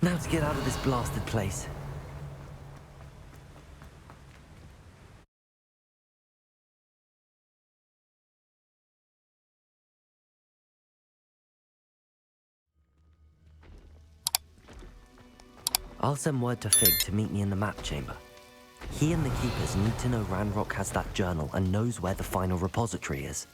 Now to get out of this blasted place. I'll send word to Fig to meet me in the map chamber. He and the Keepers need to know Ranrock has that journal and knows where the final repository is.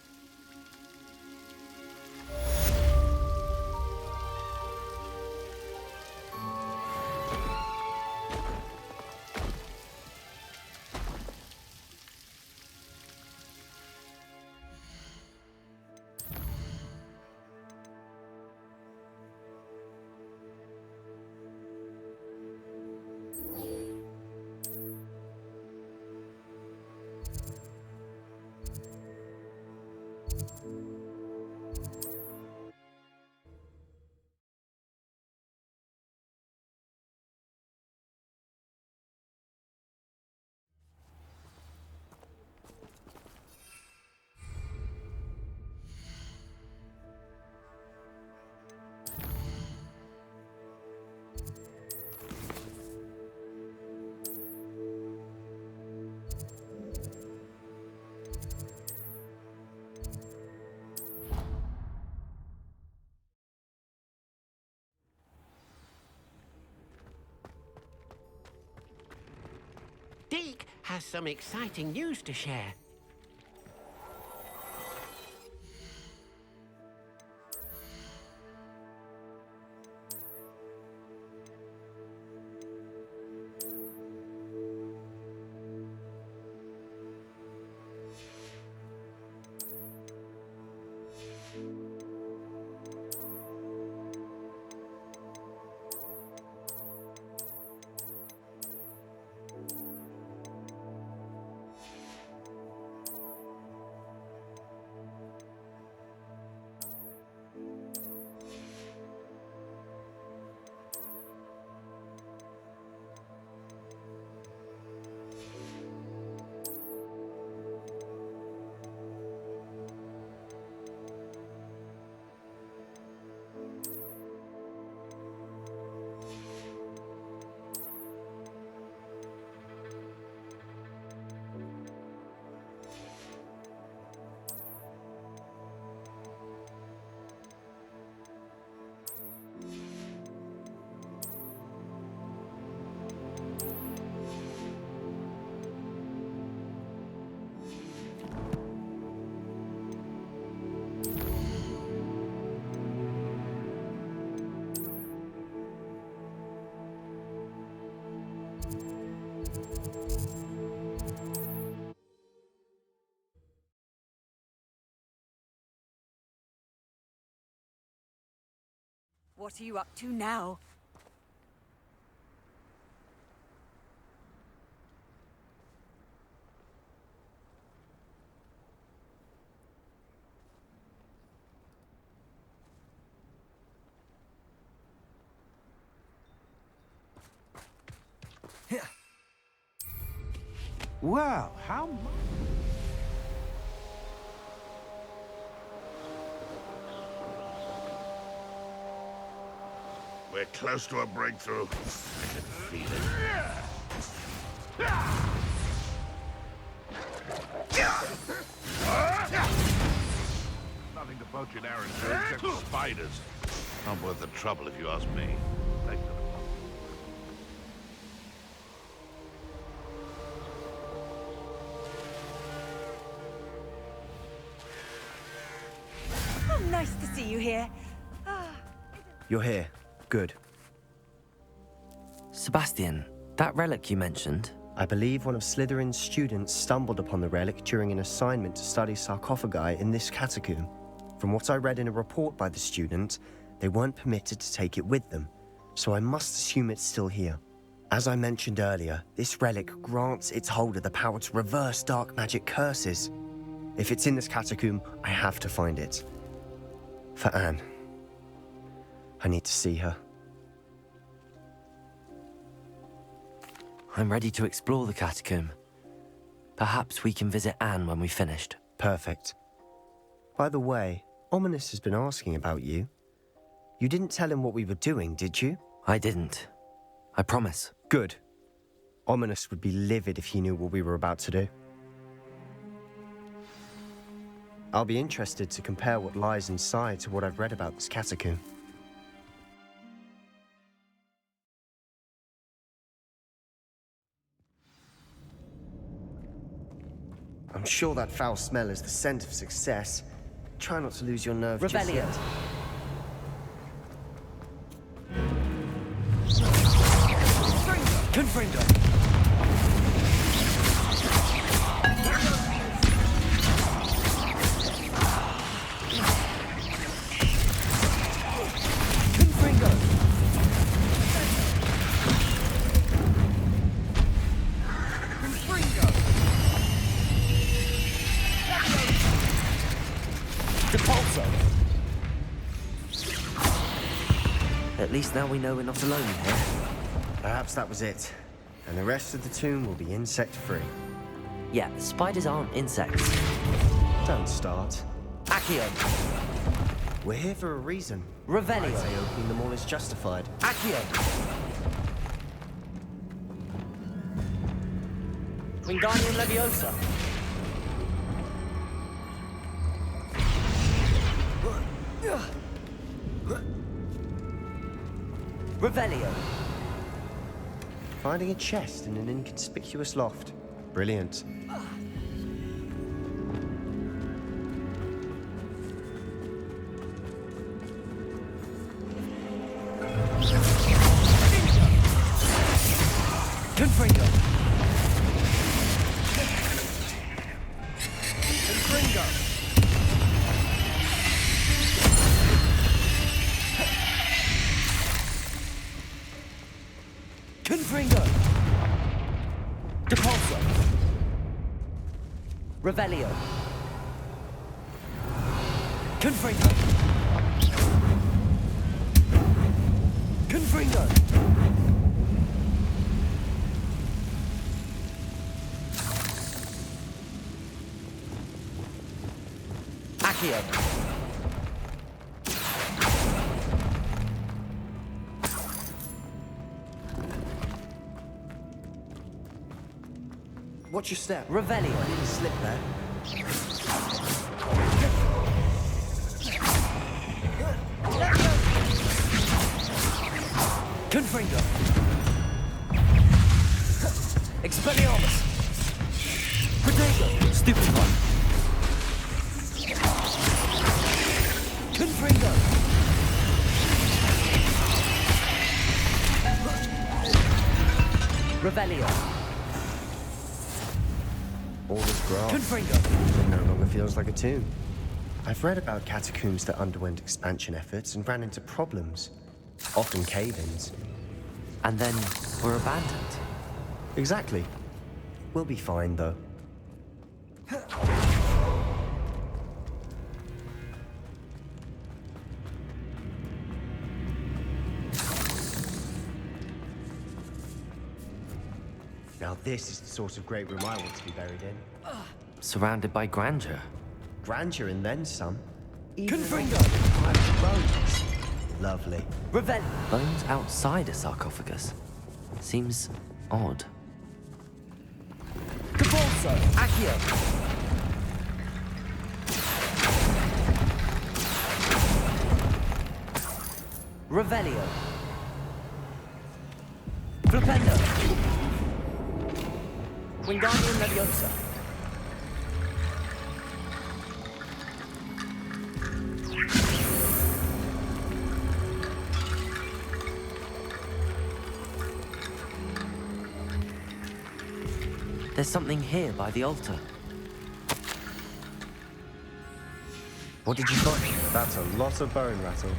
Deke has some exciting news to share. What are you up to now? Well, how much? We're close to a breakthrough. I can feel it. Nothing to poach an arrow to except spiders. Not worth the trouble if you ask me. Thank you. Oh, nice to see you here. You're here. Good. Sebastian, that relic you mentioned, I believe one of Slytherin's students stumbled upon the relic during an assignment to study sarcophagi in this catacomb. From what I read in a report by the student, they weren't permitted to take it with them, so I must assume it's still here. As I mentioned earlier, this relic grants its holder the power to reverse dark magic curses. If it's in this catacomb, I have to find it. For Anne. I need to see her. I'm ready to explore the catacomb. Perhaps we can visit Anne when we've finished. Perfect. By the way, Ominous has been asking about you. You didn't tell him what we were doing, did you? I didn't. I promise. Good. Ominous would be livid if he knew what we were about to do. I'll be interested to compare what lies inside to what I've read about this catacomb. I'm sure that foul smell is the scent of success. Try not to lose your nerve just Revelio. yet. Confringo! Confringo! Confringo! Depulso! At least now we know we're not alone in here. Perhaps that was it. And the rest of the tomb will be insect-free. Yeah, spiders aren't insects. Don't start. Accio! We're here for a reason. Revelio! I'd say opening them all is justified. Accio! Wingardium Leviosa! Revelio! Finding a chest in an inconspicuous loft. Brilliant. Confringo! Confringo! Confringo! Depulso! Revelio! Confringo! Confringo! Accio! Watch your step. Revelio! I didn't slip there. Confringo! Expelliarmus! Protego! Stupid one! Confringo! Revelio! All this grass. Confringo! It no longer feels like a tomb. I've read about catacombs that underwent expansion efforts and ran into problems. Often cave-ins. And then we're abandoned. Exactly. We'll be fine, though. Now this is the sort of great room I want to be buried in. Surrounded by grandeur. Grandeur and then some. Even Confringo! private bones. Lovely. Revel. Bones outside a sarcophagus. Seems odd. Capulso! Accio! Revelio! Flipendo! Wingardium Leviosa! There's something here by the altar. What did you find? That's a lot of bone rattle.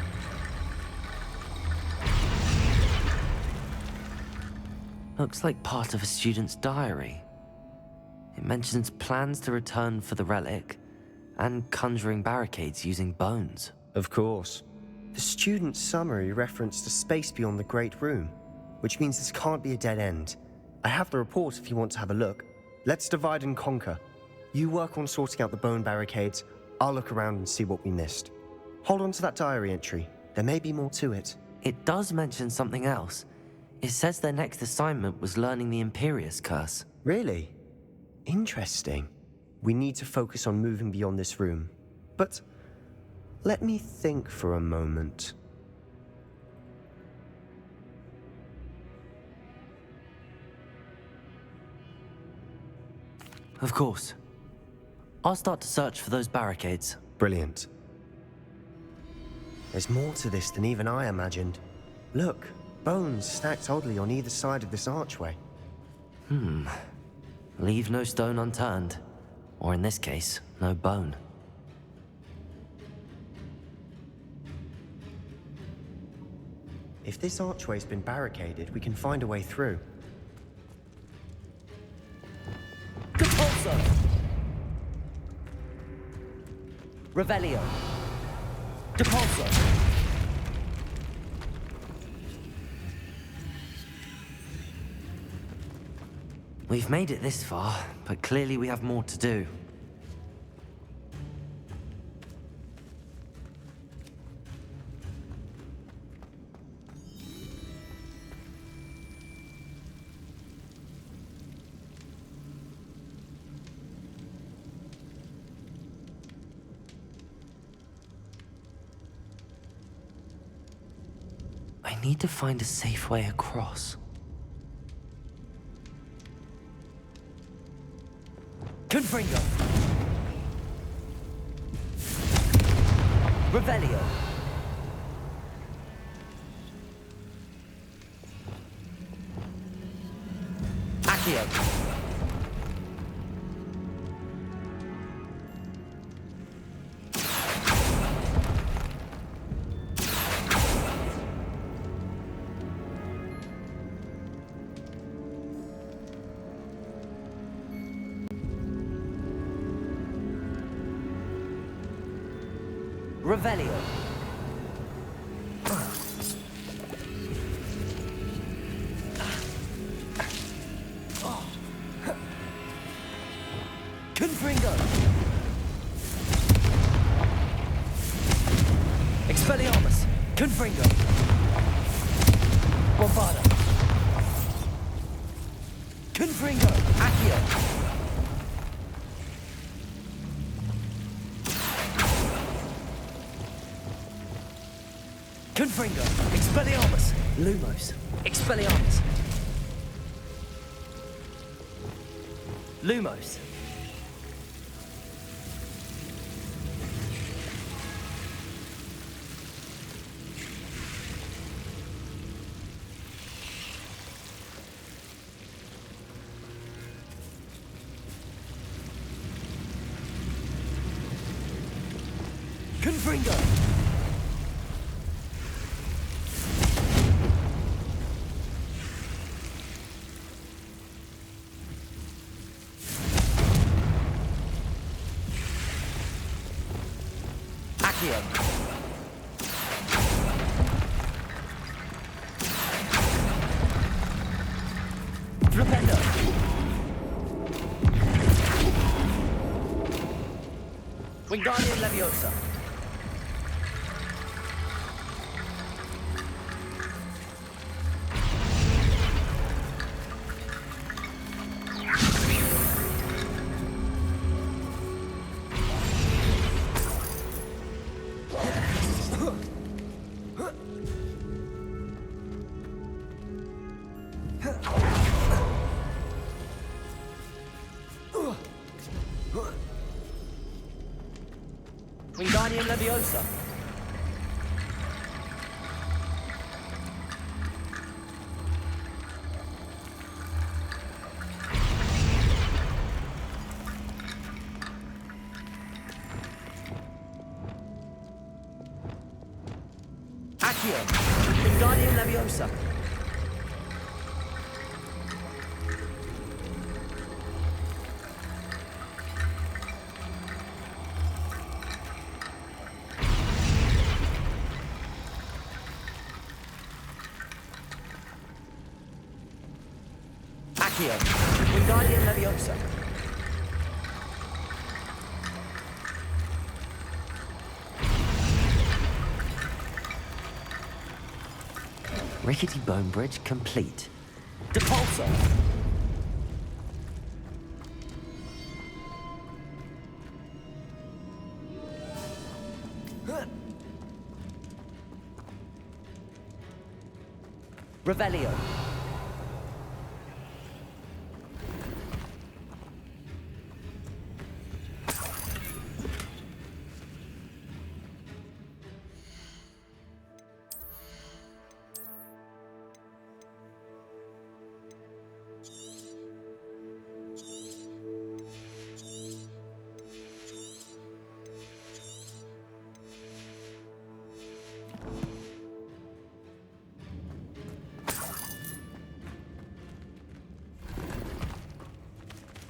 Looks like part of a student's diary. It mentions plans to return for the relic and conjuring barricades using bones. Of course. The student's summary referenced a space beyond the Great Room, which means this can't be a dead end. I have the report if you want to have a look. Let's divide and conquer. You work on sorting out the bone barricades. I'll look around and see what we missed. Hold on to that diary entry. There may be more to it. it does mention something else. It says their next assignment was learning the Imperius Curse. Really? Interesting. We need to focus on moving beyond this room. But let me think for a moment. Of course. I'll start to search for those barricades. Brilliant. There's more to this than even I imagined. Look, bones stacked oddly on either side of this archway. Leave no stone unturned. Or in this case, no bone. If this archway's been barricaded, we can find a way through. Compulso! Revelio! Depulso! We've made it this far, but clearly we have more to do. I need to find a safe way across. Confringo! Revelio! Accio! Revelio. Confringo. Expelliarmus. Confringo. Bombarda. Confringo. Accio. Confringo! Expelliarmus! Lumos! Expelliarmus! Lumos! Confringo! Accio. Flipendo. Wingardium Leviosa. Wingardium Leviosa. Accio. Wingardium Leviosa. Accio. Wingardium Leviosa. Rickety bone bridge complete. Depulso! Revelio.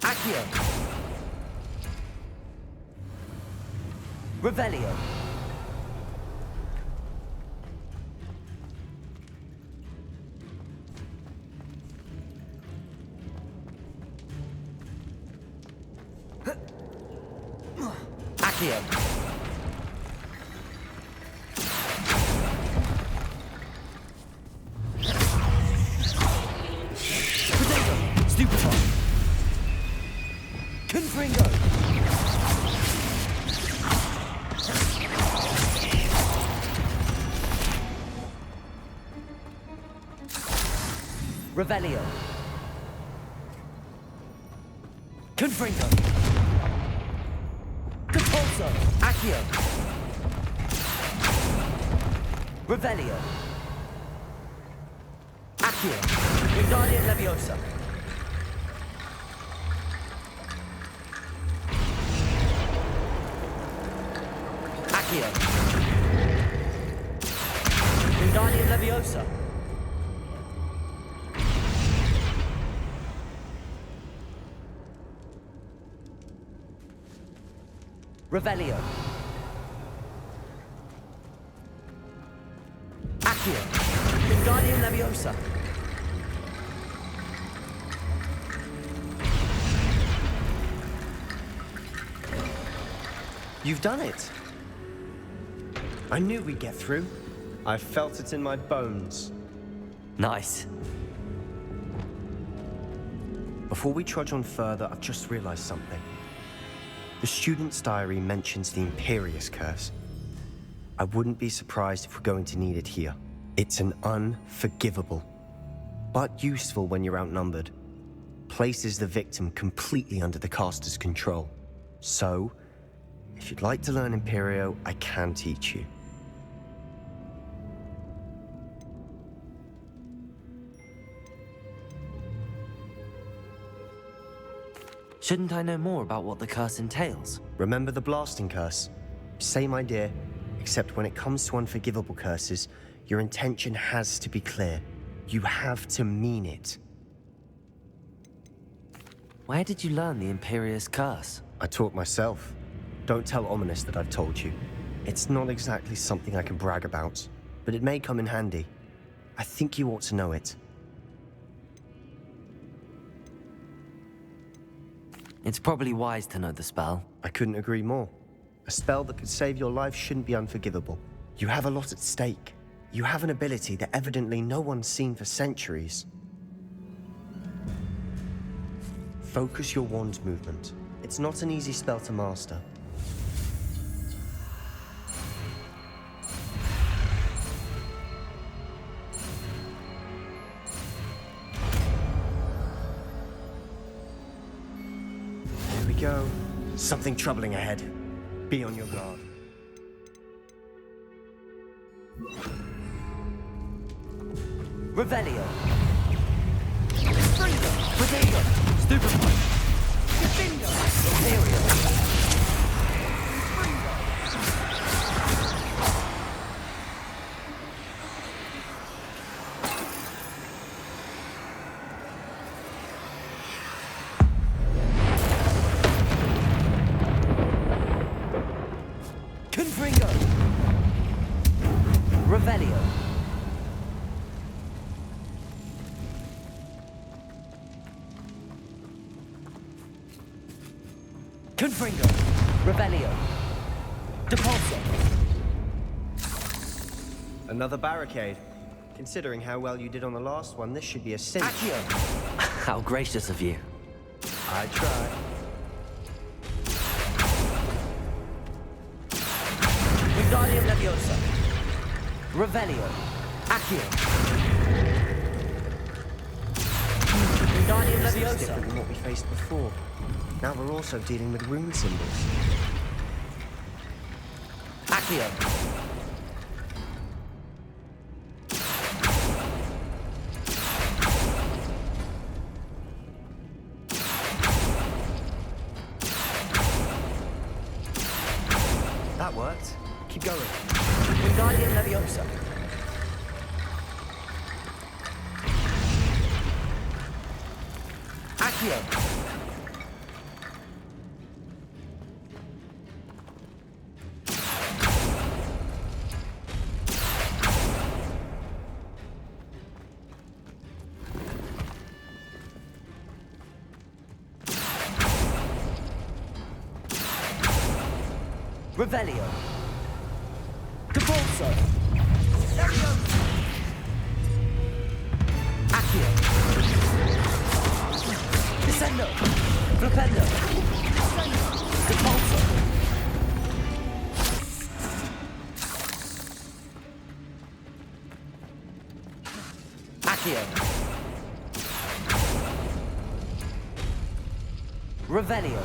Accio. Revelio. Accio. Potato. Stupefy. Confringo! Revelio. Confringo. Depulso. Accio. Revelio. Accio. Wingardium Leviosa. Accio. Wingardium Leviosa. Revelio. Accio. Wingardium Leviosa. You've done it. I knew we'd get through. I felt it in my bones. Nice. Before we trudge on further, I've just realized something. The student's diary mentions the Imperious Curse. I wouldn't be surprised if we're going to need it here. It's an unforgivable, but useful when you're outnumbered. Places the victim completely under the caster's control. So, if you'd like to learn Imperio, I can teach you. Shouldn't I know more about what the curse entails? Remember the blasting curse? Same idea, except when it comes to unforgivable curses, your intention has to be clear. You have to mean it. Where did you learn the Imperious Curse? I taught myself. Don't tell Ominous that I've told you. It's not exactly something I can brag about, but it may come in handy. I think you ought to know it. It's probably wise to know the spell. I couldn't agree more. A spell that could save your life shouldn't be unforgivable. You have a lot at stake. You have an ability that evidently no one's seen for centuries. Focus your wand movement. It's not an easy spell to master. There we go. Something troubling ahead. Be on your guard. Revelio. Springo. Potato. Stupefy. Defendo. Imperial. Confringo. Revelio. Confringo. Revelio. Depulso. Another barricade. Considering how well you did on the last one, this should be a cinch. Accio! How gracious of you. I tried. Wingardium Leviosa. Revelio. Accio. Wingardium This is Leviosa. different than what we faced before. Now we're also dealing with rune symbols. Accio. That worked. Keep going. Wingardium Leviosa. Accio. Revelio. Depulso. Accio. Descendo. Flipendo. Depulso. Accio. Revelio.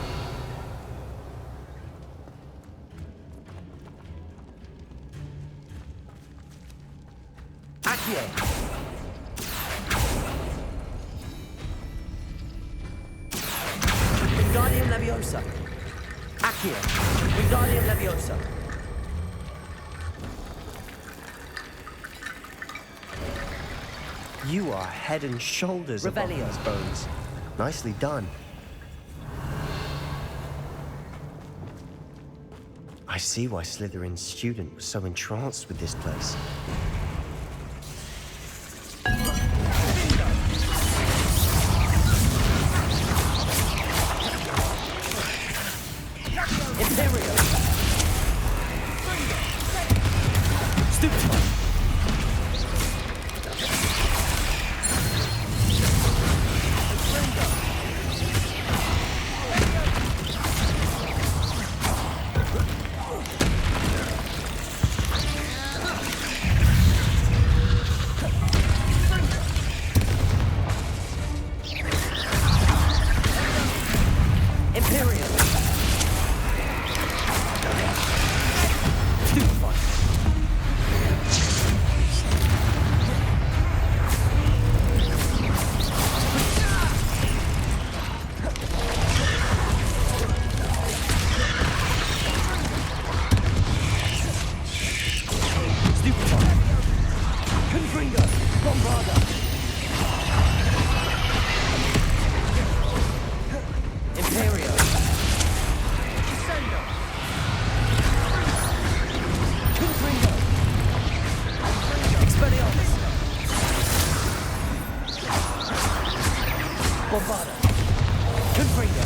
Accio. Wingardium Leviosa. Accio. Wingardium Leviosa. You are head and shoulders above Revelio. these bones. Nicely done. I see why Slytherin's student was so entranced with this place. Imperio. Stupefy. Imperio. Stupefy. Stupefy. Confringo. Bombarda. Imperio. Confringo. Expelliarmus. Bombarda. Confringo.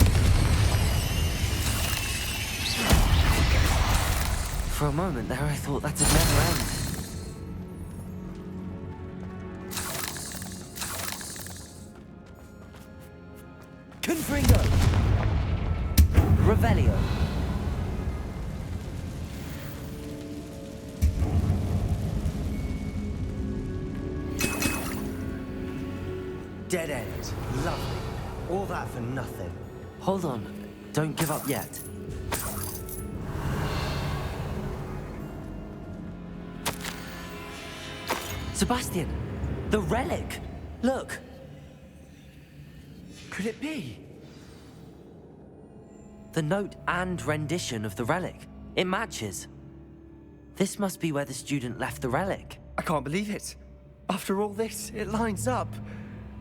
For a moment there, I thought that'd never end. Confringo. Revelio. Dead end. Lovely. All that for nothing. Hold on. Don't give up yet. Sebastian! The relic! Look! Could it be? The note and rendition of the relic. It matches. This must be where the student left the relic. I can't believe it. After all this, it lines up.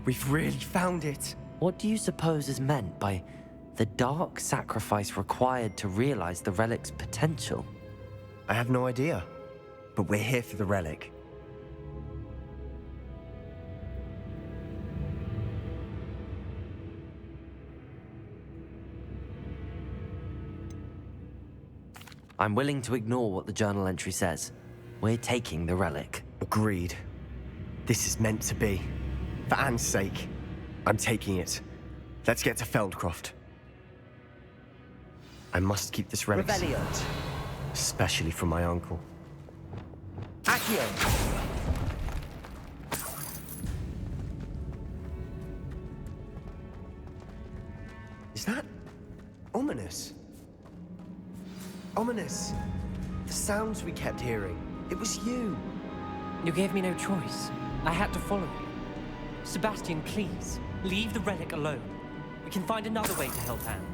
We've really found it. What do you suppose is meant by the dark sacrifice required to realize the relic's potential? I have no idea. But we're here for the relic. I'm willing to ignore what the journal entry says. We're taking the relic. Agreed. This is meant to be. For Anne's sake, I'm taking it. Let's get to Feldcroft. I must keep this relic Revelio. secret, especially from my uncle. Accio! Is that ominous? Ominous. The sounds we kept hearing. It was you. You gave me no choice. I had to follow you. Sebastian, please, leave the relic alone. We can find another way to help Anne.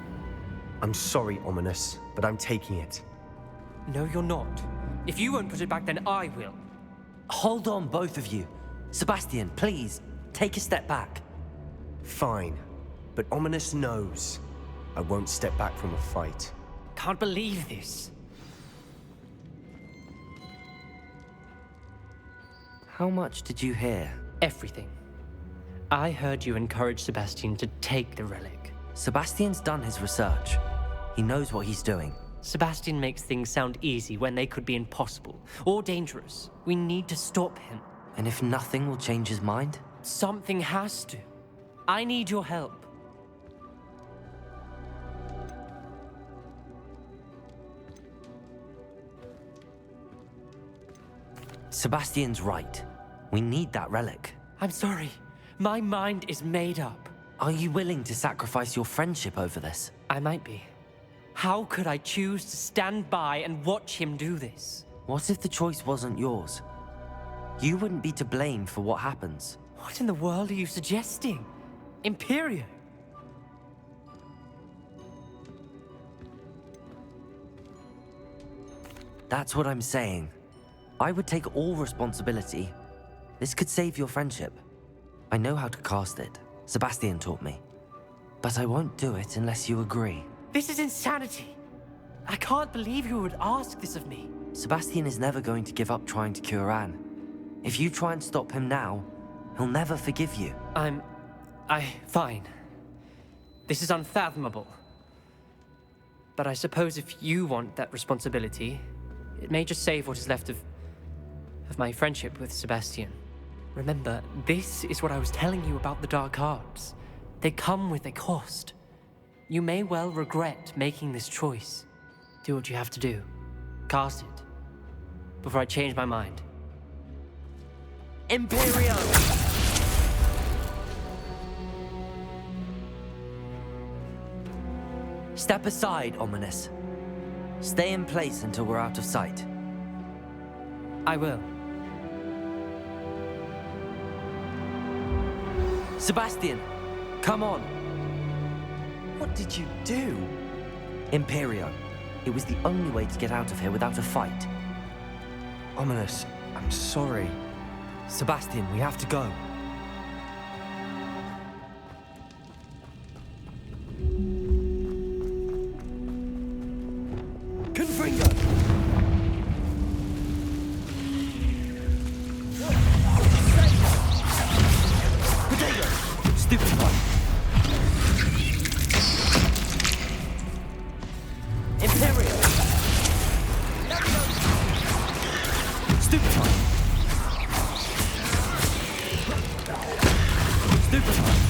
I'm sorry, Ominous, but I'm taking it. No, you're not. If you won't put it back, then I will. Hold on, both of you. Sebastian, please, take a step back. Fine, but Ominous knows I won't step back from a fight. Can't believe this. How much did you hear? Everything. I heard you encourage Sebastian to take the relic. Sebastian's done his research. He knows what he's doing. Sebastian makes things sound easy when they could be impossible or dangerous. We need to stop him. And if nothing will change his mind? Something has to. I need your help. Sebastian's right. We need that relic. I'm sorry. My mind is made up. Are you willing to sacrifice your friendship over this? I might be. How could I choose to stand by and watch him do this? What if the choice wasn't yours? You wouldn't be to blame for what happens. What in the world are you suggesting? Imperio? That's what I'm saying. I would take all responsibility. This could save your friendship. I know how to cast it. Sebastian taught me. But I won't do it unless you agree. This is insanity. I can't believe you would ask this of me. Sebastian is never going to give up trying to cure Anne. If you try and stop him now, he'll never forgive you. Fine. This is unfathomable. But I suppose if you want that responsibility, it may just save what is left of my friendship with Sebastian. Remember, this is what I was telling you about the dark arts. They come with a cost. You may well regret making this choice. Do what you have to do. Cast it. Before I change my mind. Imperio! Step aside, Ominous. Stay in place until we're out of sight. I will. Sebastian, come on. What did you do? Imperio. It was the only way to get out of here without a fight. Ominous, I'm sorry. Sebastian, we have to go. Confringo! Potato! Stupid one! Imperial! Stupid one! Stupid one!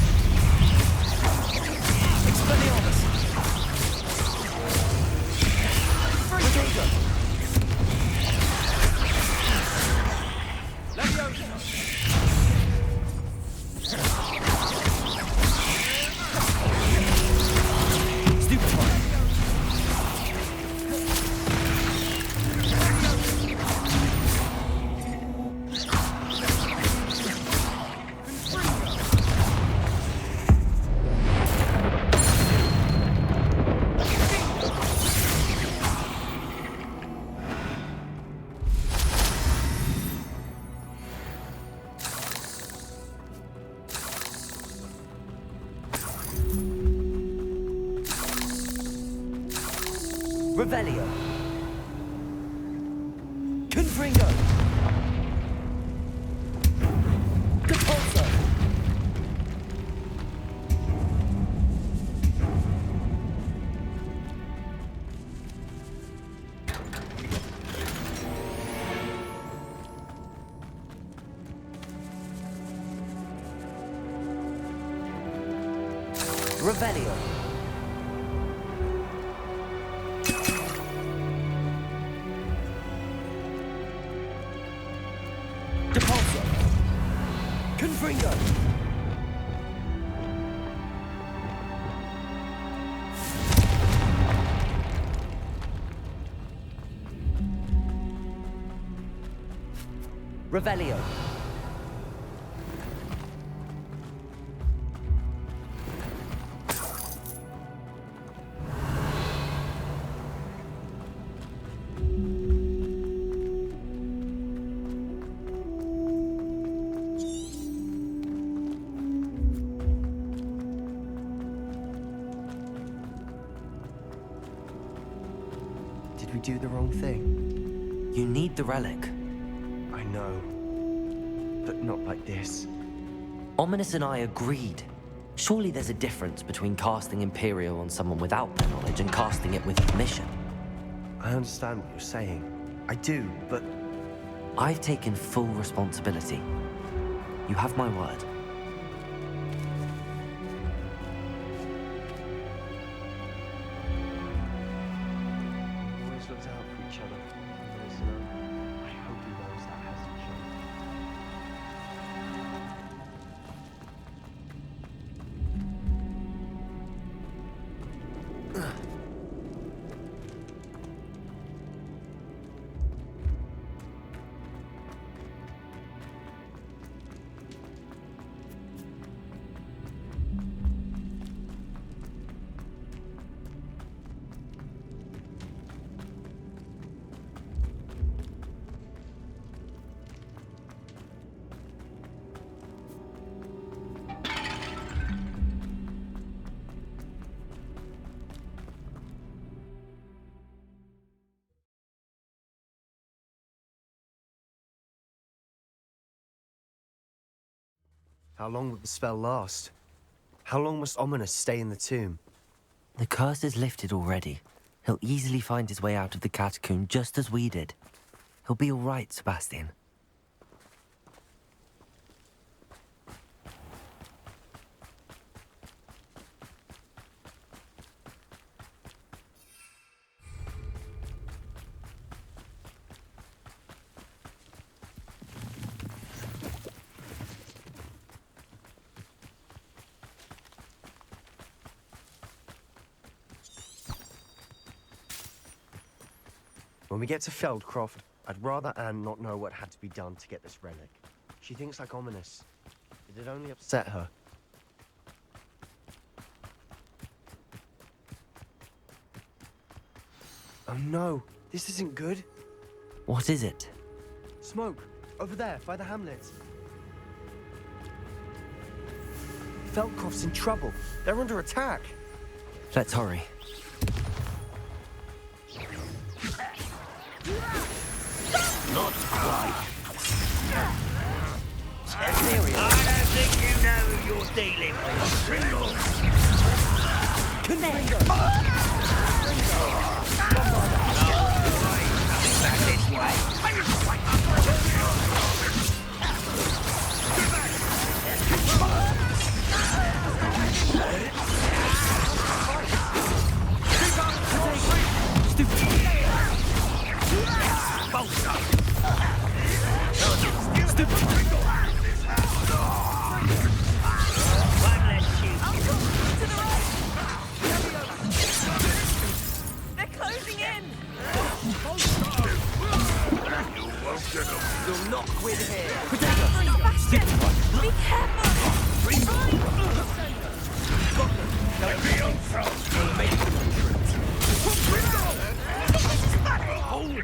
Expelliarmus! Potato! Stupid one! Revelio. Confringo. Capulso. Revelio. Depulso. Confringo. Revelio. Did we do the wrong thing? You need the relic. I know. But not like this. Ominous and I agreed. Surely there's a difference between casting Imperial on someone without their knowledge and casting it with permission. I understand what you're saying. I do, but I've taken full responsibility. You have my word. always looked out for each other. I hope he knows that hasn't changed. How long will the spell last? How long must Ominous stay in the tomb? The curse is lifted already. He'll easily find his way out of the catacomb just as we did. He'll be all right, Sebastian. When we get to Feldcroft, I'd rather Anne not know what had to be done to get this relic. She thinks like Ominous. It'd only upset her. Oh no, this isn't good. What is it? Smoke, over there, by the hamlet. Feldcroft's in trouble. They're under attack. Let's hurry. Not quite. I don't think you know who you're dealing with, Pringle. Back this way. They're closing in! You'll not quit here. Sebastian! Be careful!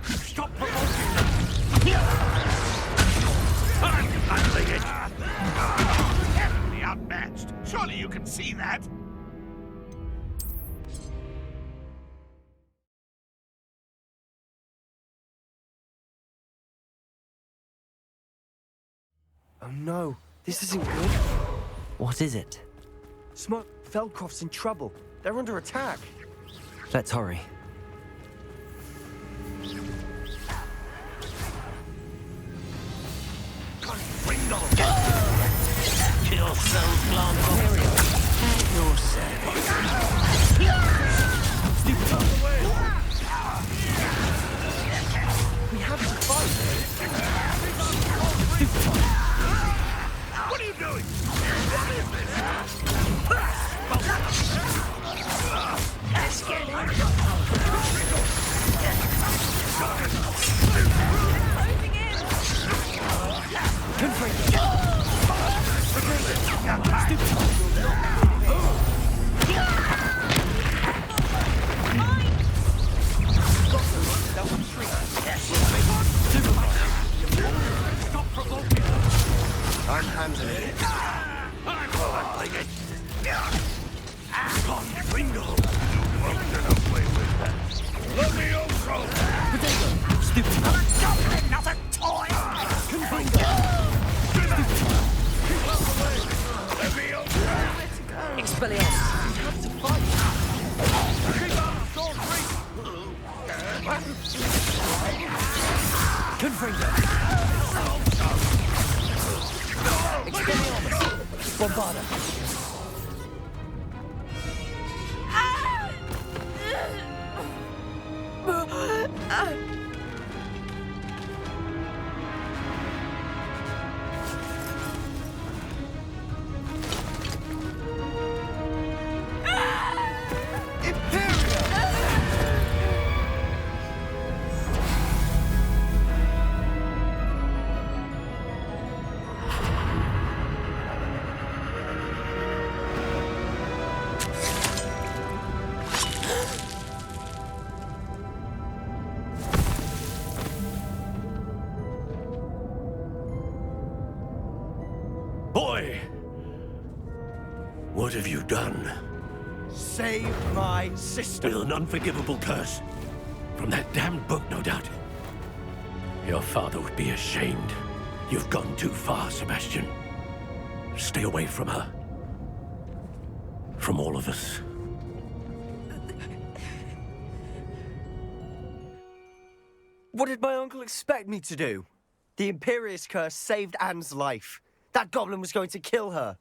Stop provoking them! I'm handling it! Heavily outmatched. Surely you can see that. Oh no, this isn't good. What is it? Smoke, Feldcroft's in trouble. They're under attack. Let's hurry. Kill Soul Blanc. At your service. What are you doing? Closing in! I'm handling it. I'm like it. Gone, Ringo. You won't get away with that. Let me over. Not a goblin, not a toy. Keep out the way. Let me over. Expelliarmus! You have to fight! Keep out of Storm Creek. Confringo! Expelliarmus! Bombarda! Boy! What have you done? Save my sister. With an unforgivable curse. From that damned book, no doubt. Your father would be ashamed. You've gone too far, Sebastian. Stay away from her. From all of us. What did my uncle expect me to do? The Imperious curse saved Anne's life. That goblin was going to kill her.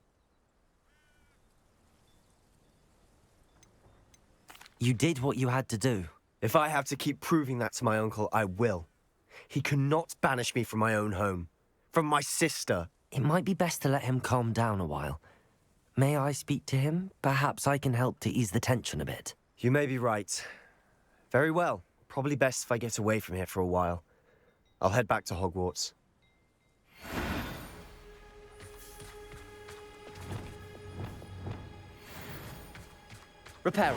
You did what you had to do. If I have to keep proving that to my uncle, I will. He cannot banish me from my own home. From my sister. It might be best to let him calm down a while. May I speak to him? Perhaps I can help to ease the tension a bit. You may be right. Very well. Probably best if I get away from here for a while. I'll head back to Hogwarts. Reparo.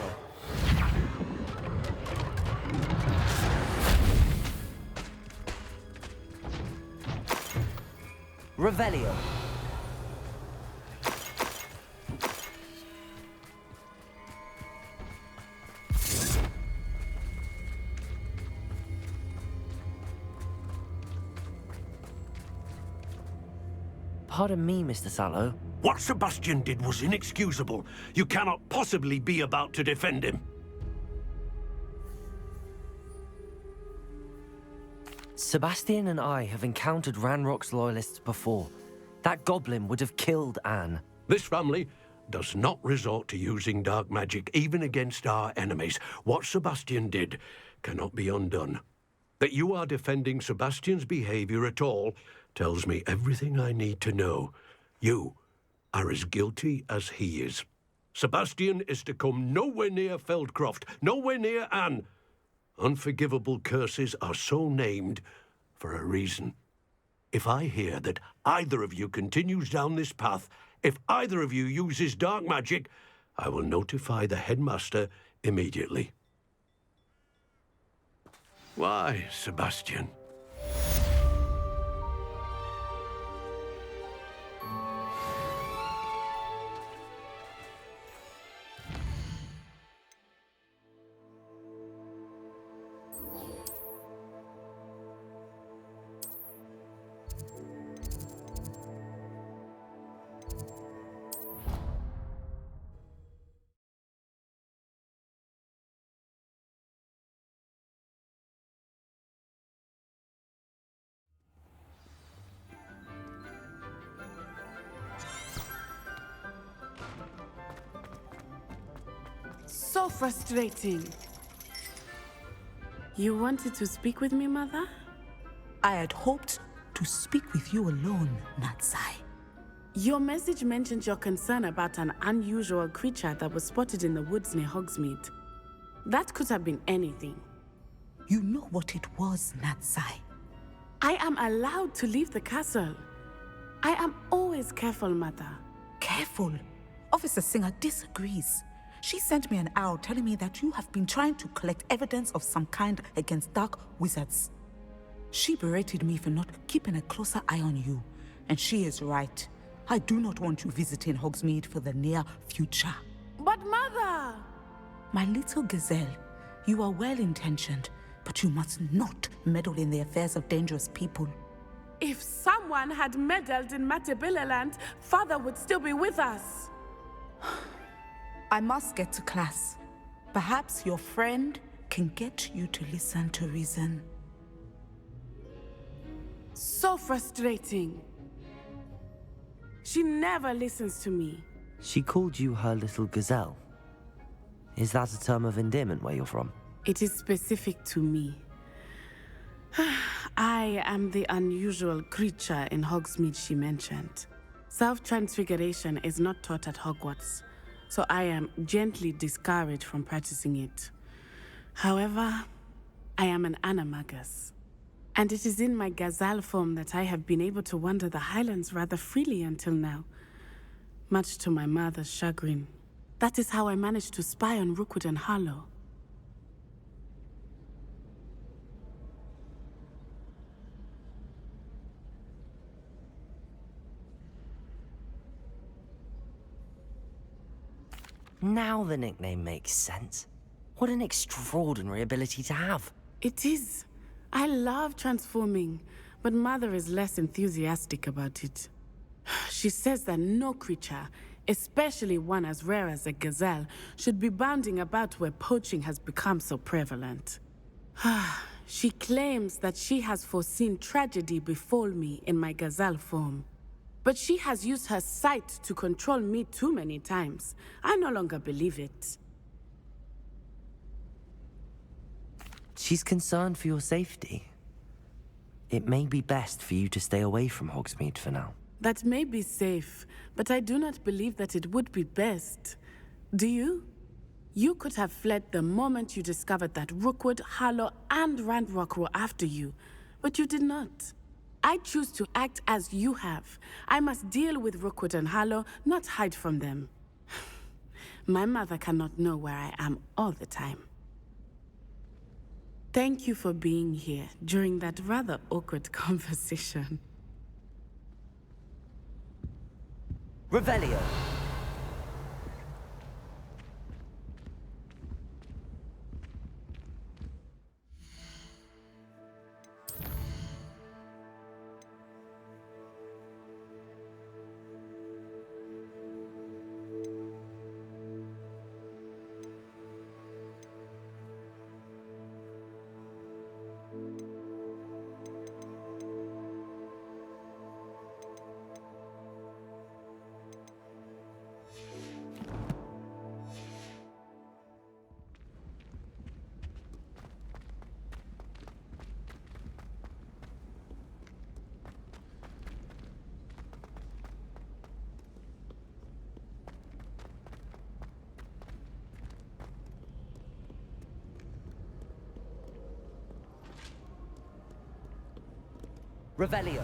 Revelio. Pardon me, Mr. Sallow. What Sebastian did was inexcusable. You cannot possibly be about to defend him. Sebastian and I have encountered Ranrock's loyalists before. That goblin would have killed Anne. This family does not resort to using dark magic even against our enemies. What Sebastian did cannot be undone. That you are defending Sebastian's behavior at all tells me everything I need to know. You are as guilty as he is. Sebastian is to come nowhere near Feldcroft, nowhere near Anne. Unforgivable curses are so named for a reason. If I hear that either of you continues down this path, if either of you uses dark magic, I will notify the headmaster immediately. Why, Sebastian? So frustrating. You wanted to speak with me, Mother? I had hoped to speak with you alone, Natsai. Your message mentioned your concern about an unusual creature that was spotted in the woods near Hogsmeade. That could have been anything. You know what it was, Natsai. I am allowed to leave the castle. I am always careful, Mother. Careful. Officer Singer disagrees. She sent me an owl telling me that you have been trying to collect evidence of some kind against dark wizards. She berated me for not keeping a closer eye on you, and she is right. I do not want you visiting Hogsmeade for the near future. But Mother! My little gazelle, you are well-intentioned, but you must not meddle in the affairs of dangerous people. If someone had meddled in Matabeleland, Father would still be with us. I must get to class. Perhaps your friend can get you to listen to reason. So frustrating. She never listens to me. She called you her little gazelle. Is that a term of endearment where you're from? It is specific to me. I am the unusual creature in Hogsmeade she mentioned. Self-transfiguration is not taught at Hogwarts, so I am gently discouraged from practicing it. However, I am an animagus, and it is in my gazelle form that I have been able to wander the Highlands rather freely until now, much to my mother's chagrin. That is how I managed to spy on Rookwood and Harlow. Now the nickname makes sense. What an extraordinary ability to have. It is. I love transforming, but Mother is less enthusiastic about it. She says that no creature, especially one as rare as a gazelle, should be bounding about where poaching has become so prevalent. She claims that she has foreseen tragedy befall me in my gazelle form. But she has used her sight to control me too many times. I no longer believe it. She's concerned for your safety. It may be best for you to stay away from Hogsmeade for now. That may be safe, but I do not believe that it would be best. Do you? You could have fled the moment you discovered that Rookwood, Harlow, and Randrock were after you, but you did not. I choose to act as you have. I must deal with Rookwood and Harlow, not hide from them. My mother cannot know where I am all the time. Thank you for being here during that rather awkward conversation. Revelio. Revelio.